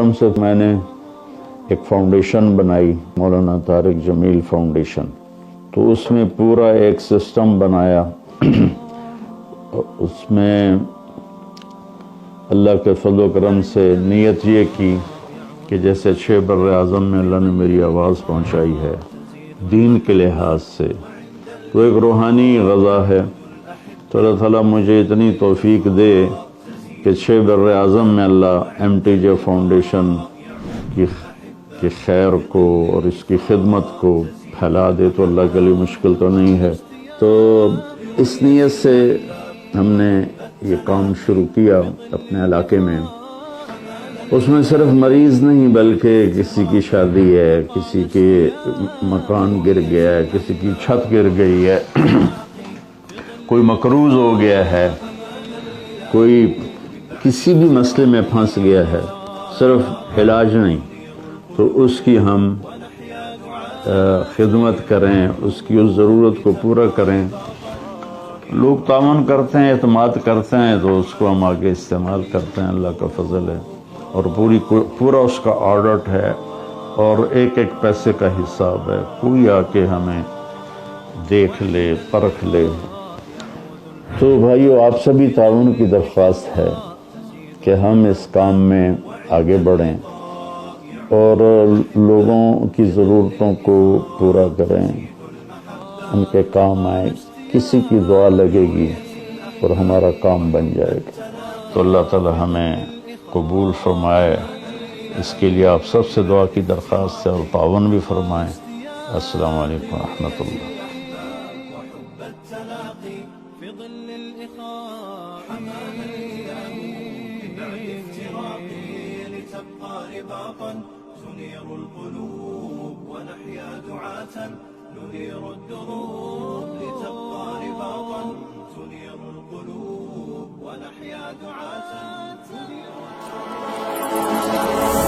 کرم سے میں نے ایک فاؤنڈیشن بنائی، مولانا طارق جمیل فاؤنڈیشن، تو اس میں پورا ایک سسٹم بنایا۔ اس میں اللہ کے فضل و کرم سے نیت یہ کی کہ جیسے 6 بر اعظم میں اللہ نے میری آواز پہنچائی ہے دین کے لحاظ سے، تو ایک روحانی غذا ہے، تو اللہ تعالیٰ مجھے اتنی توفیق دے کہ 6 بر اعظم میں اللہ MTJ فاؤنڈیشن کی خیر کو اور اس کی خدمت کو پھیلا دے، تو اللہ کے لیے مشکل تو نہیں ہے۔ تو اس نیت سے ہم نے یہ کام شروع کیا اپنے علاقے میں۔ اس میں صرف مریض نہیں بلکہ کسی کی شادی ہے، کسی کے مکان گر گیا ہے، کسی کی چھت گر گئی ہے، کوئی مقروض ہو گیا ہے، کوئی کسی بھی مسئلے میں پھنس گیا ہے، صرف علاج نہیں، تو اس کی ہم خدمت کریں، اس کی اس ضرورت کو پورا کریں۔ لوگ تعاون کرتے ہیں، اعتماد کرتے ہیں، تو اس کو ہم آگے استعمال کرتے ہیں، اللہ کا فضل ہے، اور پورا اس کا آڈٹ ہے، اور ایک ایک پیسے کا حساب ہے، کوئی آ کے ہمیں دیکھ لے، پرکھ لے۔ تو بھائیو، آپ سبھی تعاون کی درخواست ہے کہ ہم اس کام میں آگے بڑھیں اور لوگوں کی ضرورتوں کو پورا کریں، ان کے کام آئیں، کسی کی دعا لگے گی اور ہمارا کام بن جائے گا۔ تو اللہ تعالی ہمیں قبول فرمائے، اس کے لیے آپ سب سے دعا کی درخواست ہے، اور تعاون بھی فرمائیں۔ السلام علیکم ورحمۃ اللہ۔ في ظل الإخاء حمانا الإله بعد افتراقه لتبقى رباطا تنير القلوب ونحيا دعاة ننير الدروب، لتبقى رباطا تنير القلوب ونحيا دعاة ننير الدروب.